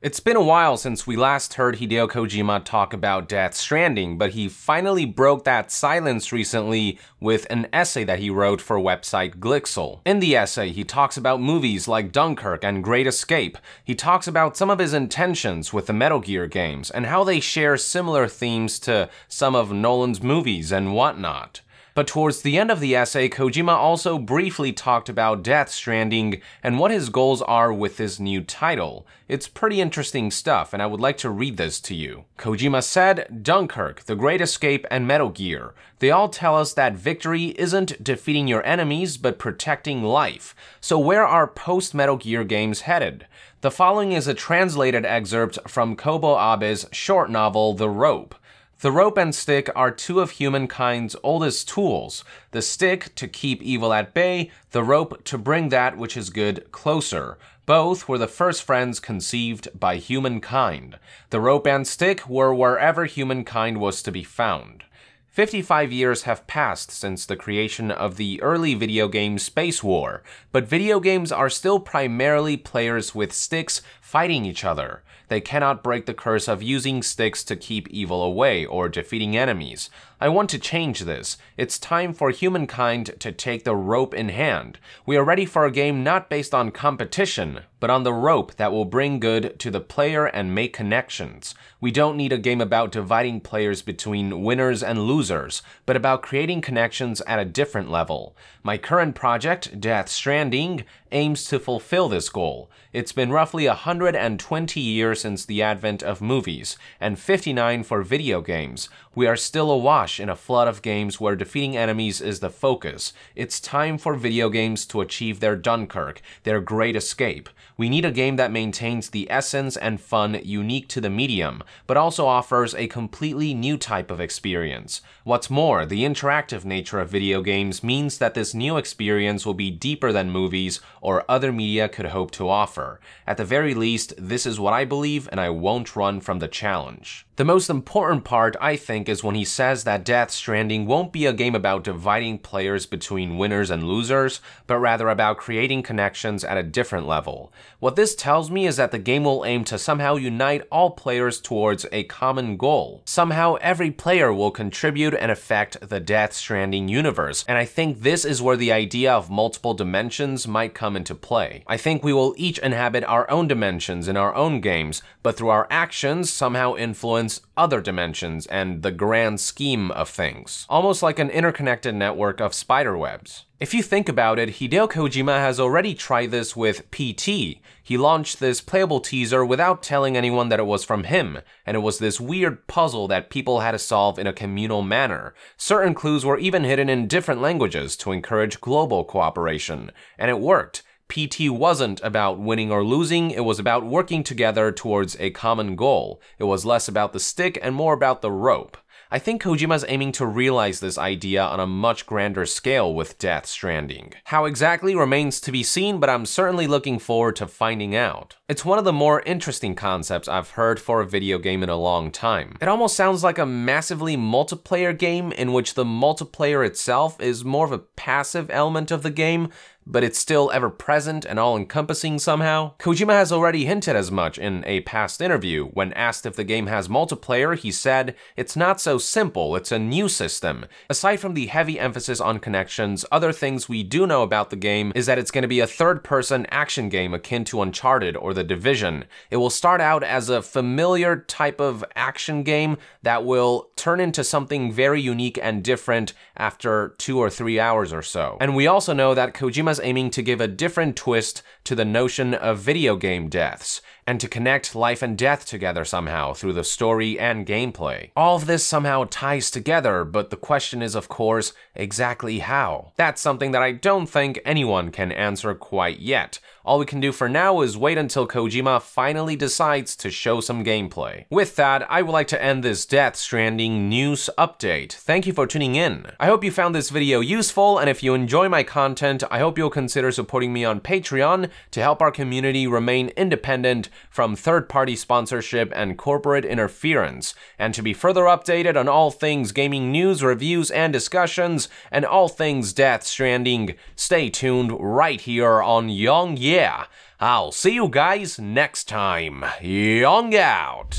It's been a while since we last heard Hideo Kojima talk about Death Stranding, but he finally broke that silence recently with an essay that he wrote for website Glixel. In the essay, he talks about movies like Dunkirk and Great Escape. He talks about some of his intentions with the Metal Gear games and how they share similar themes to some of Nolan's movies and whatnot. But towards the end of the essay, Kojima also briefly talked about Death Stranding and what his goals are with this new title. It's pretty interesting stuff, and I would like to read this to you. Kojima said, "Dunkirk, The Great Escape, and Metal Gear. They all tell us that victory isn't defeating your enemies, but protecting life. So where are post-Metal Gear games headed?" The following is a translated excerpt from Kobo Abe's short novel, The Rope. The rope and stick are two of humankind's oldest tools. The stick to keep evil at bay, the rope to bring that which is good closer. Both were the first friends conceived by humankind. The rope and stick were wherever humankind was to be found. 55 years have passed since the creation of the early video game Space War, but video games are still primarily players with sticks fighting each other. They cannot break the curse of using sticks to keep evil away or defeating enemies. I want to change this. It's time for humankind to take the rope in hand. We are ready for a game not based on competition, but on the rope that will bring good to the player and make connections. We don't need a game about dividing players between winners and losers, but about creating connections at a different level. My current project, Death Stranding, aims to fulfill this goal. It's been roughly 120 years since the advent of movies, and 59 for video games. We are still awash in a flood of games where defeating enemies is the focus. It's time for video games to achieve their Dunkirk, their Great Escape. We need a game that maintains the essence and fun unique to the medium, but also offers a completely new type of experience. What's more, the interactive nature of video games means that this new experience will be deeper than movies or other media could hope to offer. At the very least, this is what I believe, and I won't run from the challenge. The most important part, I think, is when he says that Death Stranding won't be a game about dividing players between winners and losers, but rather about creating connections at a different level. What this tells me is that the game will aim to somehow unite all players towards a common goal. Somehow every player will contribute and affect the Death Stranding universe, and I think this is where the idea of multiple dimensions might come into play. I think we will each inhabit our own dimensions in our own games, but through our actions somehow influence other dimensions and the grand scheme of things. Almost like an interconnected network of spiderwebs. If you think about it, Hideo Kojima has already tried this with PT. He launched this playable teaser without telling anyone that it was from him, and it was this weird puzzle that people had to solve in a communal manner. Certain clues were even hidden in different languages to encourage global cooperation, and it worked. PT wasn't about winning or losing, it was about working together towards a common goal. It was less about the stick and more about the rope. I think Kojima's aiming to realize this idea on a much grander scale with Death Stranding. How exactly remains to be seen, but I'm certainly looking forward to finding out. It's one of the more interesting concepts I've heard for a video game in a long time. It almost sounds like a massively multiplayer game in which the multiplayer itself is more of a passive element of the game, but it's still ever-present and all-encompassing somehow. Kojima has already hinted as much in a past interview. When asked if the game has multiplayer, he said, "It's not so simple, it's a new system." Aside from the heavy emphasis on connections, other things we do know about the game is that it's going to be a third-person action game akin to Uncharted or The Division. It will start out as a familiar type of action game that will turn into something very unique and different after 2 or 3 hours or so. And we also know that Kojima's aiming to give a different twist to the notion of video game deaths, and to connect life and death together somehow through the story and gameplay. All of this somehow ties together, but the question is, of course, exactly how? That's something that I don't think anyone can answer quite yet. All we can do for now is wait until Kojima finally decides to show some gameplay. With that, I would like to end this Death Stranding news update. Thank you for tuning in. I hope you found this video useful, and if you enjoy my content, I hope you'll consider supporting me on Patreon to help our community remain independent from third-party sponsorship and corporate interference, and to be further updated on all things gaming news, reviews, and discussions, and all things Death Stranding, stay tuned right here on Young Yeah! I'll see you guys next time. Young out!